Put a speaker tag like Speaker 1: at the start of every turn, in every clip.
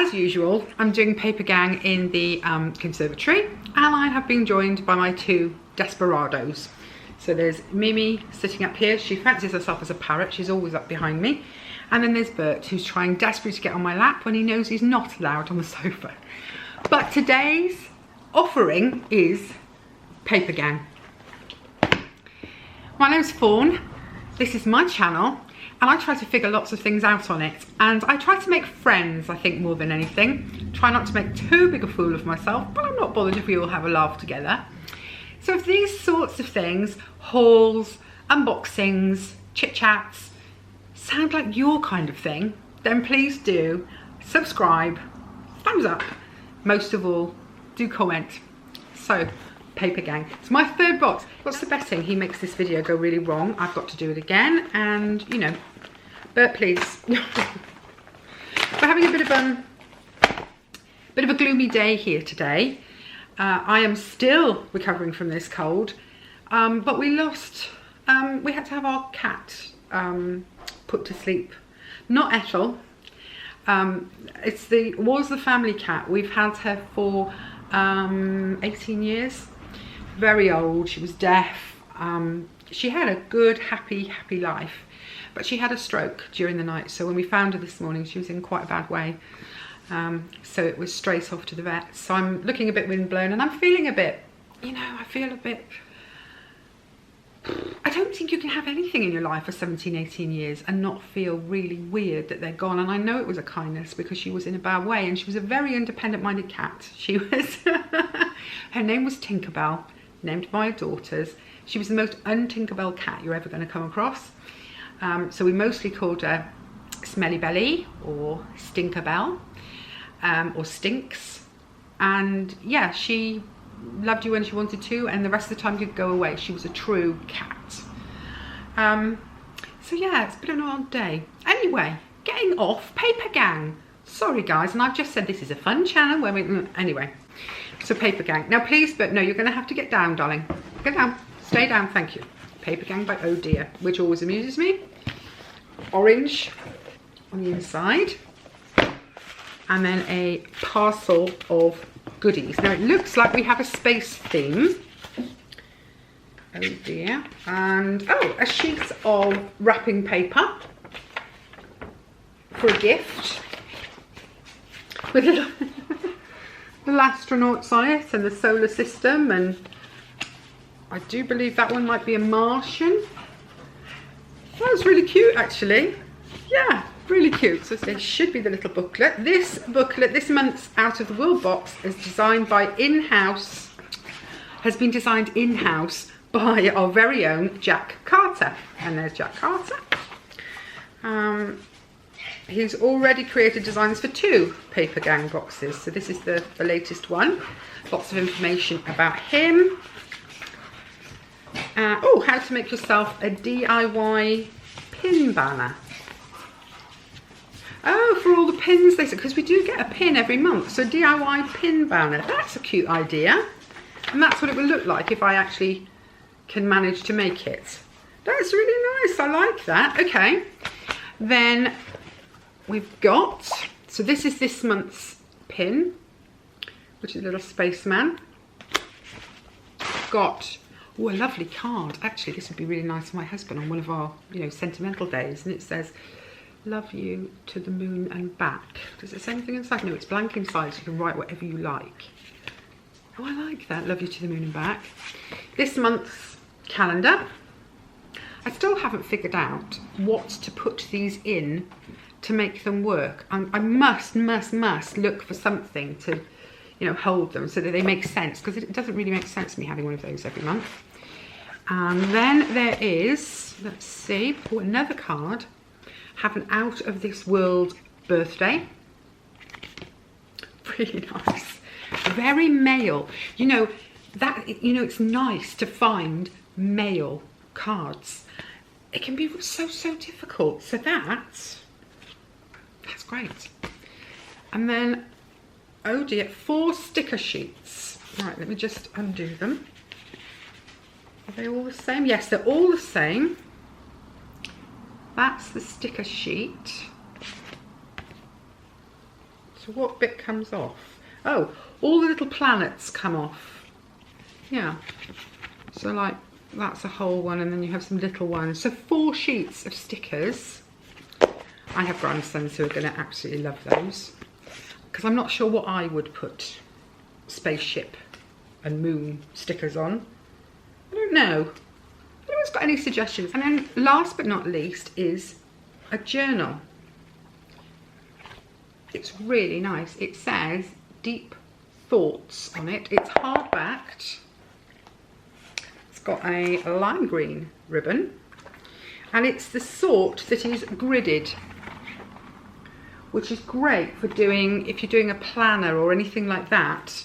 Speaker 1: as usual, I'm doing Papergang in the conservatory, and I have been joined by my two desperados. So there's Mimi sitting up here. She fancies herself as a parrot. She's always up behind me. And then there's Bert, who's trying desperately to get on my lap when he knows he's not allowed on the sofa. But today's offering is Papergang. My name's Fawn. This is my channel, and I try to figure lots of things out on it. And I try to make friends, I think, more than anything. Try not to make too big a fool of myself, but I'm not bothered if we all have a laugh together. So if these sorts of things, hauls, unboxings, chit-chats, sound like your kind of thing, then please do subscribe, thumbs up, most of all, do comment. So, Papergang. It's my third box. What's the betting? He makes this video go really wrong. I've got to do it again, and you know, Bert, please. We're having a bit of a gloomy day here today. I am still recovering from this cold, but we lost. We had to have our cat put to sleep. Not Ethel. Was the family cat. We've had her for 18 years. Very old. She was deaf. She had a good, happy life, but she had a stroke during the night. So when we found her this morning, she was in quite a bad way. So it was straight off to the vet. So I'm looking a bit windblown, and I'm feeling a bit, you know, I feel a bit, I don't think you can have anything in your life for 17, 18 years and not feel really weird that they're gone. And I know it was a kindness because she was in a bad way, and she was a very independent-minded cat. She was, her name was Tinkerbell, named my daughters. She was the most un-Tinkerbell cat you're ever going to come across. So we mostly called her Smelly Belly or Stinkerbell. Or Stinks, and yeah, she loved you when she wanted to, and the rest of the time you could go away. She was a true cat. So yeah, it's been an odd day. Anyway, getting off Papergang. Sorry guys, and I've just said this is a fun channel where we, anyway, so Papergang. Now please, but no, you're going to have to get down, darling. Get down, stay down, thank you. Papergang by Oh Dear, which always amuses me. Orange on the inside. And then a parcel of goodies. Now it looks like we have a space theme. Oh dear. And oh, a sheet of wrapping paper for a gift with little, little astronauts on it and the solar system, and I do believe that one might be a Martian. That was really cute actually. Yeah. Really cute. So this should be the little booklet. This booklet, this month's Out of the World box, is designed by has been designed in-house by our very own Jack Carter. And there's Jack Carter. He's already created designs for 2 Papergang boxes. So this is the latest one. Lots of information about him. Oh, how to make yourself a DIY pin banner. Oh, for all the pins they said, because we do get a pin every month. So DIY pin banner, that's a cute idea. And that's what it will look like if I actually can manage to make it. That's really nice, I like that. Okay, then we've got, so this is this month's pin, which is a little spaceman. Got, oh, a lovely card. Actually, this would be really nice for my husband on one of our, you know, sentimental days. And it says, love you to the moon and back. Does it say anything inside? No, it's blank inside, so you can write whatever you like. Oh, I like that. Love you to the moon and back. This month's calendar. I still haven't figured out what to put these in to make them work. I must look for something to, you know, hold them so that they make sense, because it doesn't really make sense to me having one of those every month. And then there is, let's see, oh, another card. Have an out of this world birthday. Really nice. Very male. You know, that, you know, it's nice to find male cards. It can be so difficult. So that's great. And then, oh dear, 4 sticker sheets. Right, let me just undo them. Are they all the same? Yes, they're all the same. That's the sticker sheet. So what bit comes off? Oh, all the little planets come off. Yeah. So like, that's a whole one, and then you have some little ones. So 4 sheets of stickers. I have grandsons who are going to absolutely love those, because I'm not sure what I would put spaceship and moon stickers on. I don't know. Anyone's got any suggestions? And then last but not least is a journal. It's really nice. It says Deep Thoughts on it. It's hard-backed. It's got a lime green ribbon, and it's the sort that is gridded, which is great for doing, if you're doing a planner or anything like that,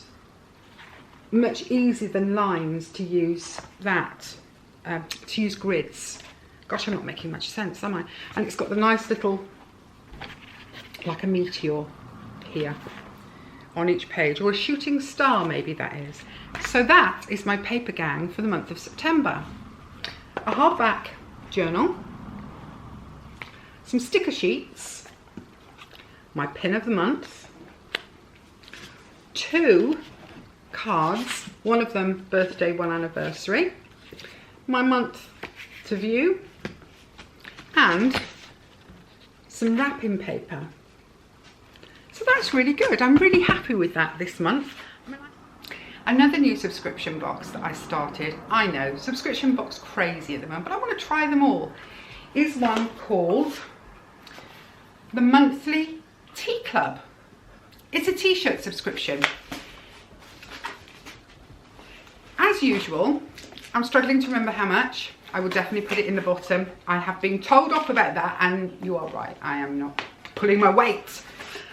Speaker 1: much easier than lines to use that, to use grids. Gosh, I'm not making much sense, am I? And it's got the nice little, like a meteor here on each page, or a shooting star maybe that is. So that is my Papergang for the month of September. A hardback journal, some sticker sheets, my pin of the month, 2 cards, one of them birthday, one anniversary, my month to view, and some wrapping paper. So that's really good. I'm really happy with that this month. Another new subscription box that I started, I know, subscription box crazy at the moment, but I want to try them all, is one called the Monthly Tea Club. It's a t-shirt subscription. As usual, I'm struggling to remember how much. I will definitely put it in the bottom. I have been told off about that, and you are right, I am not pulling my weight.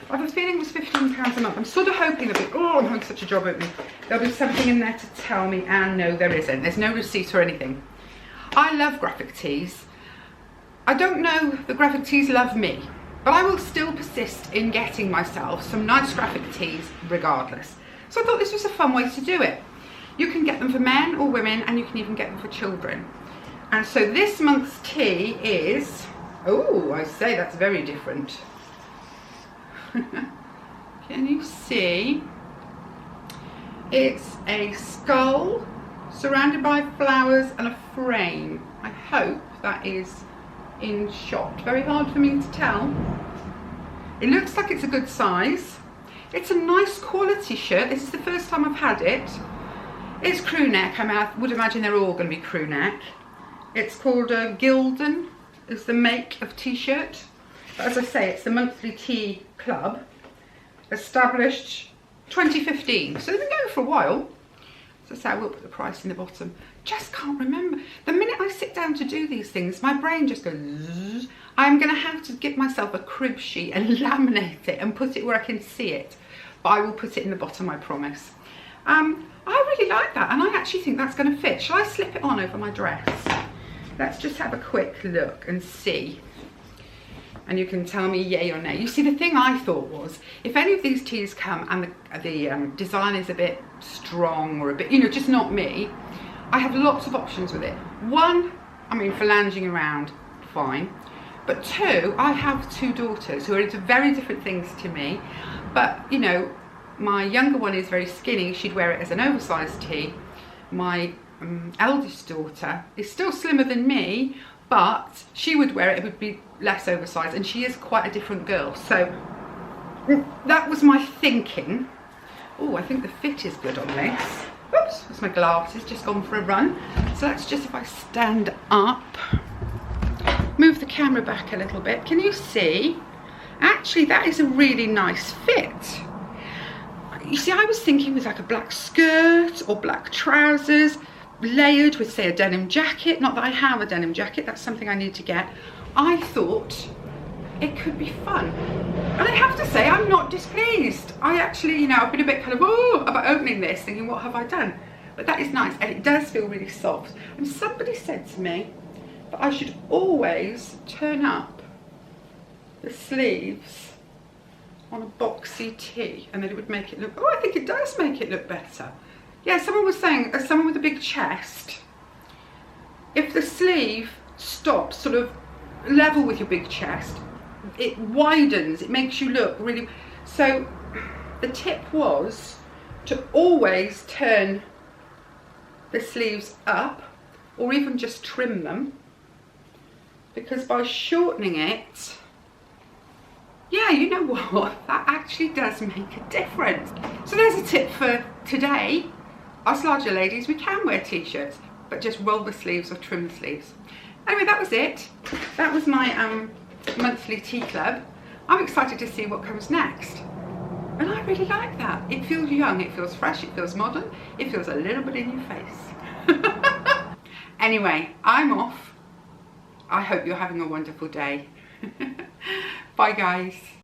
Speaker 1: I have a feeling it was £15 a month. I'm sort of hoping that, oh, I'm having such a job opening, there'll be something in there to tell me, and no, there isn't. There's no receipt or anything. I love graphic tees. I don't know the graphic tees love me, but I will still persist in getting myself some nice graphic tees regardless. So I thought this was a fun way to do it. You can get them for men or women, and you can even get them for children. And so this month's tea is, oh, I say that's very different. Can you see? It's a skull surrounded by flowers and a frame. I hope that is in shot. Very hard for me to tell. It looks like it's a good size. It's a nice quality shirt. This is the first time I've had it. It's crew neck. I mean, I would imagine they're all going to be crew neck. It's called Gildan is the make of t-shirt. But as I say, it's the Monthly Tea Club, established 2015. So they've been going for a while. As I say, I will put the price in the bottom. Just can't remember. The minute I sit down to do these things, my brain just goes zzz. I'm going to have to get myself a crib sheet and laminate it and put it where I can see it. But I will put it in the bottom, I promise. I really like that, and I actually think that's going to fit. Shall I slip it on over my dress? Let's just have a quick look and see. And you can tell me yay or nay. You see, the thing I thought was, if any of these teas come and the design is a bit strong or a bit, you know, just not me, I have lots of options with it. 1, I mean, for lounging around, fine. But 2, I have 2 daughters who are into very different things to me. But, you know, my younger one is very skinny. She'd wear it as an oversized tee. My eldest daughter is still slimmer than me, but she would wear it, it would be less oversized, and she is quite a different girl. So that was my thinking. Oh, I think the fit is good on this. Oops, that's my glasses, just gone for a run. So that's just if I stand up, move the camera back a little bit. Can you see? Actually, that is a really nice fit. You see, I was thinking with like a black skirt or black trousers, layered with, say, a denim jacket. Not that I have a denim jacket, that's something I need to get. I thought it could be fun. And I have to say, I'm not displeased. I actually, you know, I've been a bit kind of, oh, about opening this, thinking, what have I done? But that is nice, and it does feel really soft. And somebody said to me that I should always turn up the sleeves on a boxy tee, and then it would make it look, oh, I think it does make it look better. Yeah, someone was saying, as someone with a big chest, if the sleeve stops sort of level with your big chest, it widens, it makes you look really, so the tip was to always turn the sleeves up, or even just trim them, because by shortening it, yeah, you know what, that actually does make a difference. So there's a tip for today. Us larger ladies, we can wear t-shirts, but just roll the sleeves or trim the sleeves. Anyway, that was it. That was my monthly tea club. I'm excited to see what comes next. And I really like that. It feels young, it feels fresh, it feels modern, it feels a little bit in your face. Anyway, I'm off. I hope you're having a wonderful day. Bye guys.